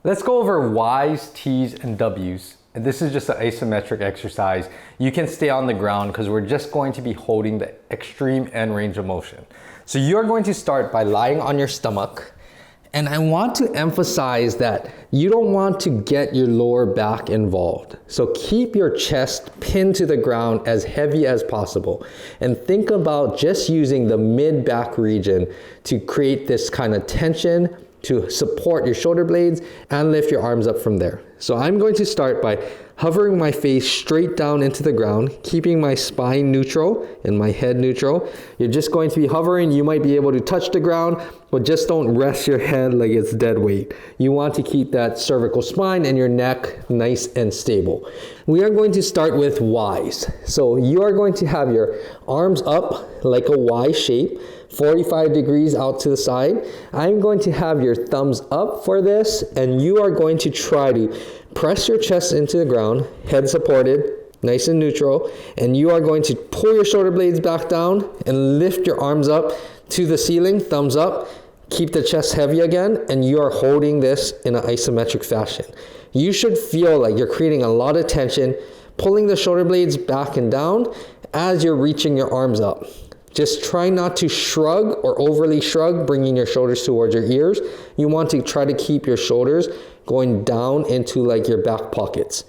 Let's go over Y's, T's, and W's. And this is just an isometric exercise. You can stay on the ground because we're just going to be holding the extreme end range of motion. So you're going to start by lying on your stomach. And I want to emphasize that you don't want to get your lower back involved. So keep your chest pinned to the ground as heavy as possible. And think about just using the mid-back region to create this kind of tension to support your shoulder blades and lift your arms up from there. So I'm going to start by hovering my face straight down into the ground, keeping my spine neutral and my head neutral. You're just going to be hovering. You might be able to touch the ground, but just don't rest your head like it's dead weight. You want to keep that cervical spine and your neck nice and stable. We are going to start with Y's. So you are going to have your arms up like a Y shape, 45 degrees out to the side. I'm going to have your thumbs up for this, and you are going to try to press your chest into the ground, head supported, nice and neutral, and you are going to pull your shoulder blades back down and lift your arms up to the ceiling, thumbs up. Keep the chest heavy again, and you are holding this in an isometric fashion. You should feel like you're creating a lot of tension, pulling the shoulder blades back and down as you're reaching your arms up. Just try not to shrug or overly shrug, bringing your shoulders towards your ears. You want to try to keep your shoulders going down into like your back pockets.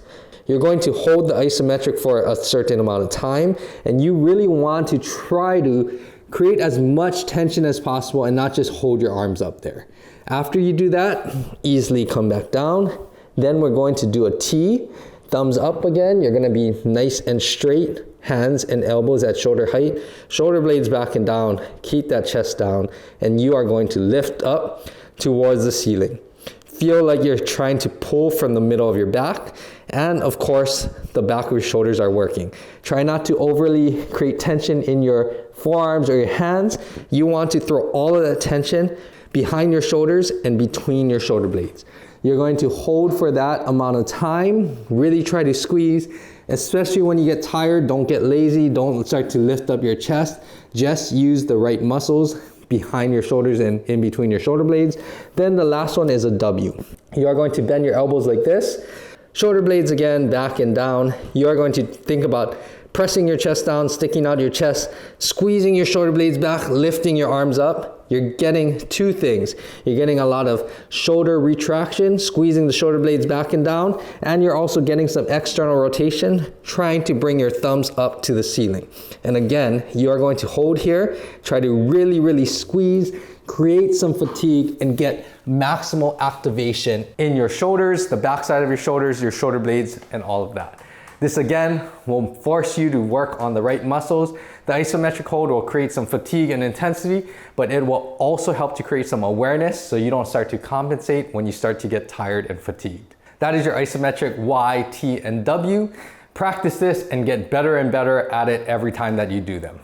You're going to hold the isometric for a certain amount of time, and you really want to try to create as much tension as possible and not just hold your arms up there. After you do that, easily come back down. Then we're going to do a T, thumbs up again. You're going to be nice and straight, hands and elbows at shoulder height, shoulder blades back and down, keep that chest down, and you are going to lift up towards the ceiling. Feel like you're trying to pull from the middle of your back, and of course, the back of your shoulders are working. Try not to overly create tension in your forearms or your hands. You want to throw all of that tension behind your shoulders and between your shoulder blades. You're going to hold for that amount of time, really try to squeeze, especially when you get tired. Don't get lazy, don't start to lift up your chest. Just use the right muscles behind your shoulders and in between your shoulder blades. Then the last one is a W. You are going to bend your elbows like this, shoulder blades again, back and down. You are going to think about pressing your chest down, sticking out your chest, squeezing your shoulder blades back, lifting your arms up. You're getting two things. You're getting a lot of shoulder retraction, squeezing the shoulder blades back and down, and you're also getting some external rotation, trying to bring your thumbs up to the ceiling. And again, you are going to hold here, try to really, really squeeze, create some fatigue, and get maximal activation in your shoulders, the backside of your shoulder blades, and all of that. This again will force you to work on the right muscles. The isometric hold will create some fatigue and intensity, but it will also help to create some awareness so you don't start to compensate when you start to get tired and fatigued. That is your isometric Y, T, and W. Practice this and get better and better at it every time that you do them.